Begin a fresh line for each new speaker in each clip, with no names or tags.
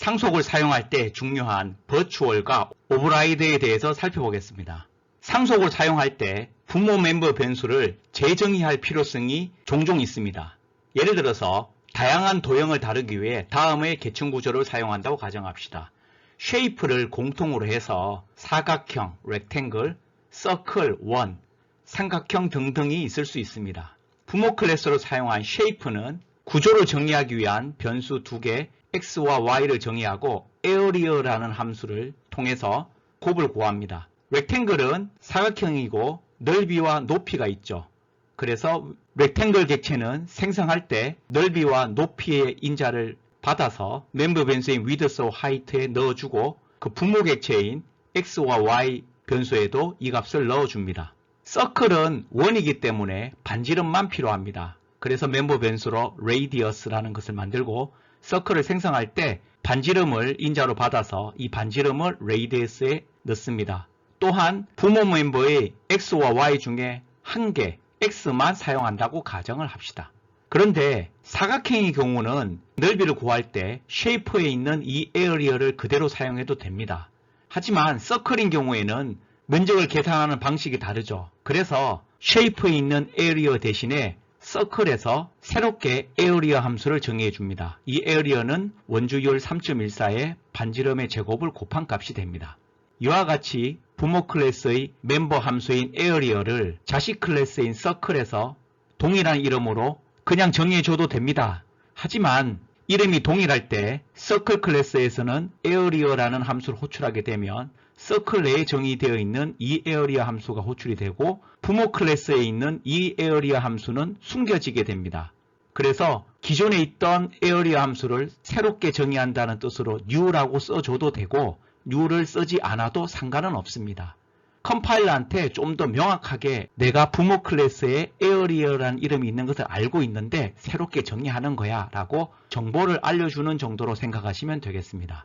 상속을 사용할 때 중요한 버추얼과 오버라이드에 대해서 살펴보겠습니다. 상속을 사용할 때 부모 멤버 변수를 재정의할 필요성이 종종 있습니다. 예를 들어서 다양한 도형을 다루기 위해 다음의 계층 구조를 사용한다고 가정합시다. 쉐이프를 공통으로 해서 사각형, 렉탱글, 서클, 원, 삼각형 등등이 있을 수 있습니다. 부모 클래스로 사용한 쉐이프는 구조를 정의하기 위한 변수 2개 x와 y를 정의하고 에어리어라는 함수를 통해서 곱을 구합니다. 렉탱글은 사각형이고 넓이와 높이가 있죠. 그래서 렉탱글 객체는 생성할 때 넓이와 높이의 인자를 받아서 멤버 변수인 width와 height에 넣어주고 그 부모 객체인 x와 y 변수에도 이 값을 넣어줍니다. 서클은 원이기 때문에 반지름만 필요합니다. 그래서 멤버 변수로 radius라는 것을 만들고 서클을 생성할 때 반지름을 인자로 받아서 이 반지름을 radius에 넣습니다. 또한 부모 멤버의 x와 y 중에 한 개 x만 사용한다고 가정을 합시다. 그런데 사각형의 경우는 넓이를 구할 때 쉐이프에 있는 이 에어리어를 그대로 사용해도 됩니다. 하지만 서클인 경우에는 면적을 계산하는 방식이 다르죠. 그래서 쉐이프에 있는 에어리어 대신에 서클에서 새롭게 에어리어 함수를 정의해 줍니다. 이 에어리어는 원주율 3.14의 반지름의 제곱을 곱한 값이 됩니다. 이와 같이 부모 클래스의 멤버 함수인 에어리어를 자식 클래스인 서클에서 동일한 이름으로 그냥 정의해줘도 됩니다. 하지만 이름이 동일할 때 서클 클래스에서는 에어리어라는 함수를 호출하게 되면 서클 내에 정의되어 있는 이 에어리어 함수가 호출이 되고 부모 클래스에 있는 이 에어리어 함수는 숨겨지게 됩니다. 그래서 기존에 있던 에어리어 함수를 새롭게 정의한다는 뜻으로 new라고 써줘도 되고 new를 쓰지 않아도 상관은 없습니다. 컴파일러한테 좀 더 명확하게 내가 부모 클래스에 에어리어라는 이름이 있는 것을 알고 있는데 새롭게 정의하는 거야 라고 정보를 알려주는 정도로 생각하시면 되겠습니다.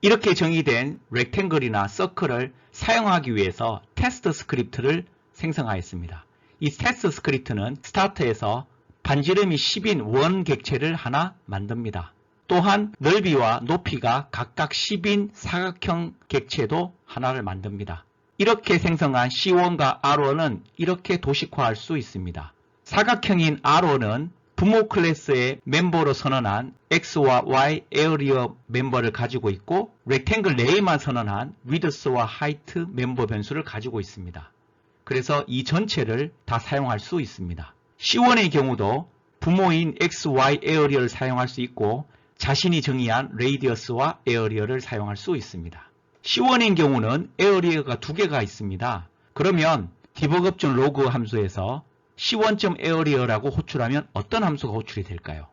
이렇게 정의된 렉탱글이나 서클을 사용하기 위해서 테스트 스크립트를 생성하였습니다. 이 테스트 스크립트는 스타트에서 반지름이 10인 원 객체를 하나 만듭니다. 또한 넓이와 높이가 각각 10인 사각형 객체도 하나를 만듭니다. 이렇게 생성한 C1과 R1은 이렇게 도식화할 수 있습니다. 사각형인 R1은 부모 클래스의 멤버로 선언한 X와 Y 에어리어 멤버를 가지고 있고 렉탱글 내에만 선언한 width와 height 멤버 변수를 가지고 있습니다. 그래서 이 전체를 다 사용할 수 있습니다. C1의 경우도 부모인 X, Y 에어리어를 사용할 수 있고 자신이 정의한 radius와 에어리어를 사용할 수 있습니다. C1인 경우는 에어리어가 2개가 있습니다. 그러면 디버급전 로그 함수에서 C1.area라고 호출하면 어떤 함수가 호출이 될까요?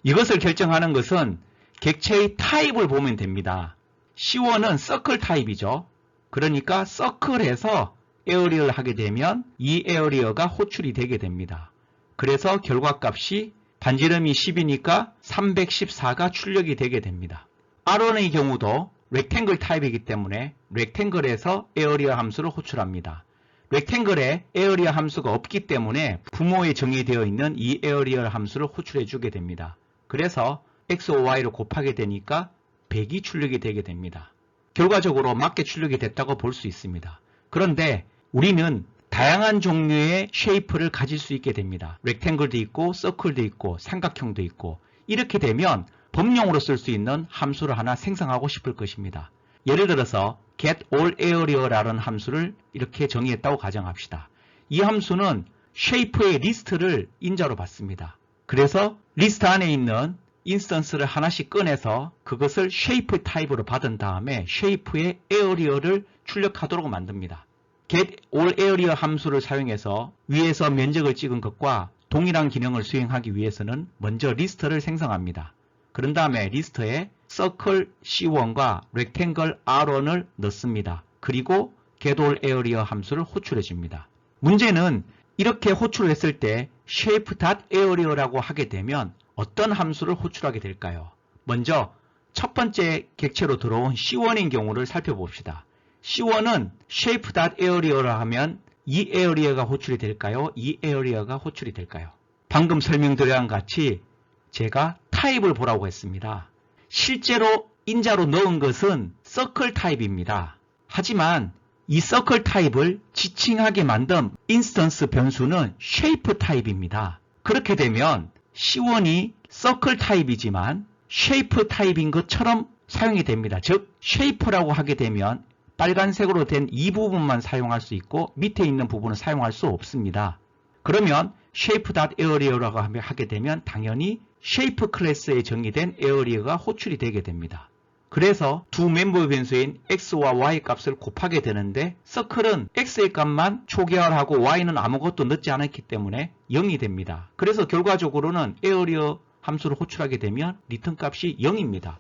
이것을 결정하는 것은 객체의 타입을 보면 됩니다. C1은 서클 타입이죠. 그러니까 서클에서 에어리어를 하게 되면 이 에어리어가 호출이 되게 됩니다. 그래서 결과값이 반지름이 10이니까 314가 출력이 되게 됩니다. R1의 경우도 렉탱글 타입이기 때문에 렉탱글에서 에어리어 함수를 호출합니다. 렉탱글에 에어리어 함수가 없기 때문에 부모에 정의되어 있는 이 에어리어 함수를 호출해 주게 됩니다. 그래서 X와 Y를 곱하게 되니까 100이 출력이 되게 됩니다. 결과적으로 맞게 출력이 됐다고 볼 수 있습니다. 그런데 우리는 다양한 종류의 쉐이프를 가질 수 있게 됩니다. 렉탱글도 있고 서클도 있고 삼각형도 있고 이렇게 되면 범용으로 쓸 수 있는 함수를 하나 생성하고 싶을 것입니다. 예를 들어서 getAllArea라는 함수를 이렇게 정의했다고 가정합시다. 이 함수는 쉐이프의 리스트를 인자로 받습니다. 그래서 리스트 안에 있는 인스턴스를 하나씩 꺼내서 그것을 쉐이프 타입으로 받은 다음에 쉐이프의 에어리어를 출력하도록 만듭니다. getAllArea 함수를 사용해서 위에서 면적을 찍은 것과 동일한 기능을 수행하기 위해서는 먼저 리스트를 생성합니다. 그런 다음에 리스트에 서클 C1과 렉탱글 R1을 넣습니다. 그리고 getAllArea 함수를 호출해 줍니다. 문제는 이렇게 호출을 했을 때 shape.area라고 하게 되면 어떤 함수를 호출하게 될까요? 먼저 첫 번째 객체로 들어온 C1인 경우를 살펴봅시다. C1은 shape.area라 하면 이 에어리어가 호출이 될까요? 이 에어리어가 호출이 될까요? 방금 설명드린 것 같이 제가 타입을 보라고 했습니다. 실제로 인자로 넣은 것은 서클 타입입니다. 하지만 이 서클 타입을 지칭하게 만든 인스턴스 변수는 쉐이프 타입입니다. 그렇게 되면 C1이 서클 타입이지만 쉐이프 타입인 것처럼 사용이 됩니다. 즉 쉐이프라고 하게 되면 빨간색으로 된 이 부분만 사용할 수 있고 밑에 있는 부분은 사용할 수 없습니다. 그러면 shape.area라고 하게 되면 당연히 shape 클래스에 정의된 area가 호출이 되게 됩니다. 그래서 두 멤버 변수인 x와 y 값을 곱하게 되는데 서클은 x의 값만 초계열하고 y는 아무것도 넣지 않았기 때문에 0이 됩니다. 그래서 결과적으로는 area 함수를 호출하게 되면 리턴 값이 0입니다.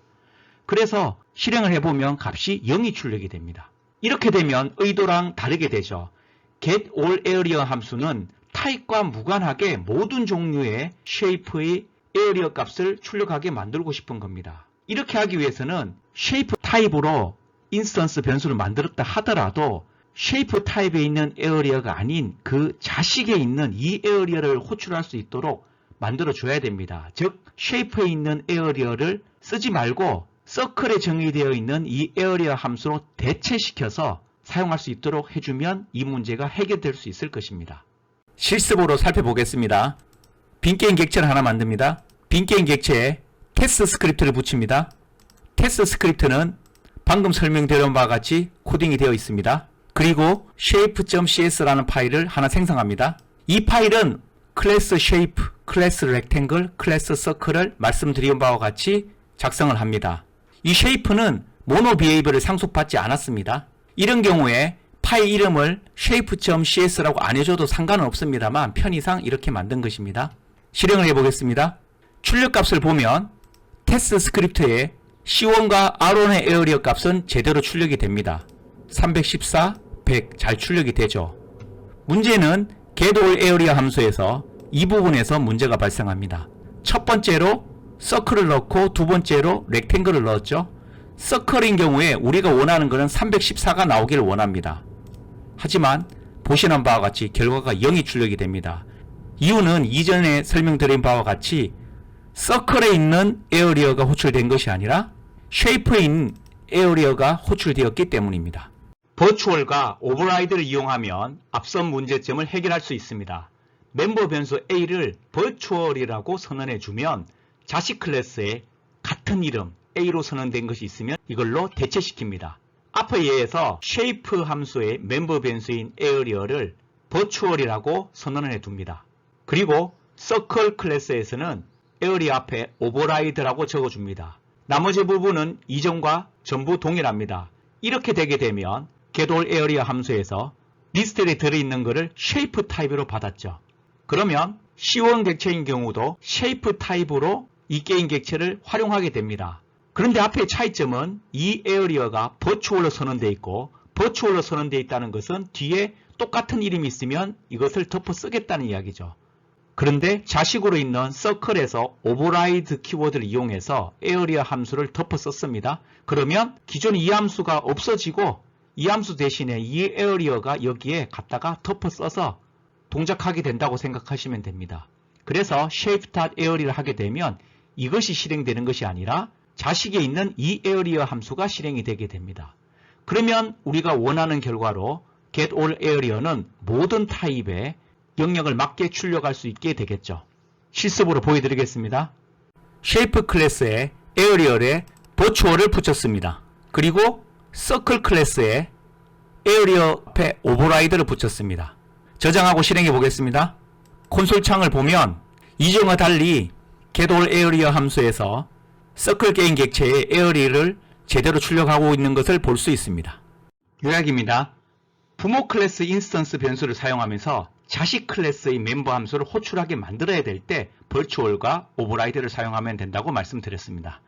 그래서 실행을 해보면 값이 0이 출력이 됩니다. 이렇게 되면 의도랑 다르게 되죠. getAllArea 함수는 타입과 무관하게 모든 종류의 shape의 area 값을 출력하게 만들고 싶은 겁니다. 이렇게 하기 위해서는 shape 타입으로 인스턴스 변수를 만들었다 하더라도 shape 타입에 있는 area가 아닌 그 자식에 있는 이 area를 호출할 수 있도록 만들어 줘야 됩니다. 즉 shape에 있는 area를 쓰지 말고 서클에 정의되어 있는 이 area 함수로 대체시켜서 사용할 수 있도록 해주면 이 문제가 해결될 수 있을 것입니다. 실습으로 살펴보겠습니다. 빈게임 객체를 하나 만듭니다. 빈게임 객체에 테스트 스크립트를 붙입니다. 테스트 스크립트는 방금 설명드린 바와 같이 코딩이 되어 있습니다. 그리고 shape.cs라는 파일을 하나 생성합니다. 이 파일은 클래스 shape, 클래스 rectangle, 클래스 circle을 말씀드린 바와 같이 작성을 합니다. 이 shape는 모노 비헤이버를 상속받지 않았습니다. 이런 경우에 파일 이름을 shape.cs라고 안 해줘도 상관은 없습니다만 편의상 이렇게 만든 것입니다. 실행을 해보겠습니다. 출력값을 보면 테스트 스크립트에 C1과 R1의 에어리어 값은 제대로 출력이 됩니다. 314, 100 잘 출력이 되죠. 문제는 getAllArea 함수에서 이 부분에서 문제가 발생합니다. 첫 번째로 서클을 넣고 두 번째로 렉탱글을 넣었죠. 서클인 경우에 우리가 원하는 것은 314가 나오기를 원합니다. 하지만 보시는 바와 같이 결과가 0이 출력이 됩니다. 이유는 이전에 설명드린 바와 같이 서클에 있는 에어리어가 호출된 것이 아니라 쉐이프에 있는 에어리어가 호출되었기 때문입니다. 버추얼과 오버라이드를 이용하면 앞선 문제점을 해결할 수 있습니다. 멤버 변수 A를 버추얼이라고 선언해주면 자식 클래스에 같은 이름 A로 선언된 것이 있으면 이걸로 대체시킵니다. 앞에 의해서 shape 함수의 멤버 변수인 area를 virtual이라고 선언을 해둡니다. 그리고 circle 클래스에서는 area 앞에 override라고 적어줍니다. 나머지 부분은 이전과 전부 동일합니다. 이렇게 되게 되면 getAllArea 함수에서 리스트에 들어있는 것을 shape 타입으로 받았죠. 그러면 C1 객체인 경우도 shape 타입으로 이 게임 객체를 활용하게 됩니다. 그런데 앞의 차이점은 이 에어리어가 버추얼로 선언되어 있고 버추얼로 선언되어 있다는 것은 뒤에 똑같은 이름이 있으면 이것을 덮어 쓰겠다는 이야기죠. 그런데 자식으로 있는 서클에서 오버라이드 키워드를 이용해서 에어리어 함수를 덮어 썼습니다. 그러면 기존 이 함수가 없어지고 이 함수 대신에 이 에어리어가 여기에 갖다가 덮어 써서 동작하게 된다고 생각하시면 됩니다. 그래서 shape.area를 하게 되면 이것이 실행되는 것이 아니라 자식에 있는 이 에어리어 함수가 실행이 되게 됩니다. 그러면 우리가 원하는 결과로 getAllArea는 모든 타입의 영역을 맞게 출력할 수 있게 되겠죠. 실습으로 보여드리겠습니다. shape 클래스에 area에 virtual을 붙였습니다. 그리고 circle 클래스에 area에 앞에 override를 붙였습니다. 저장하고 실행해 보겠습니다. 콘솔 창을 보면 이전과 달리 getAllArea 함수에서 서클 게임 객체의 에어리를 제대로 출력하고 있는 것을 볼 수 있습니다. 요약입니다. 부모 클래스 인스턴스 변수를 사용하면서 자식 클래스의 멤버 함수를 호출하게 만들어야 될 때 virtual과 override를 사용하면 된다고 말씀드렸습니다.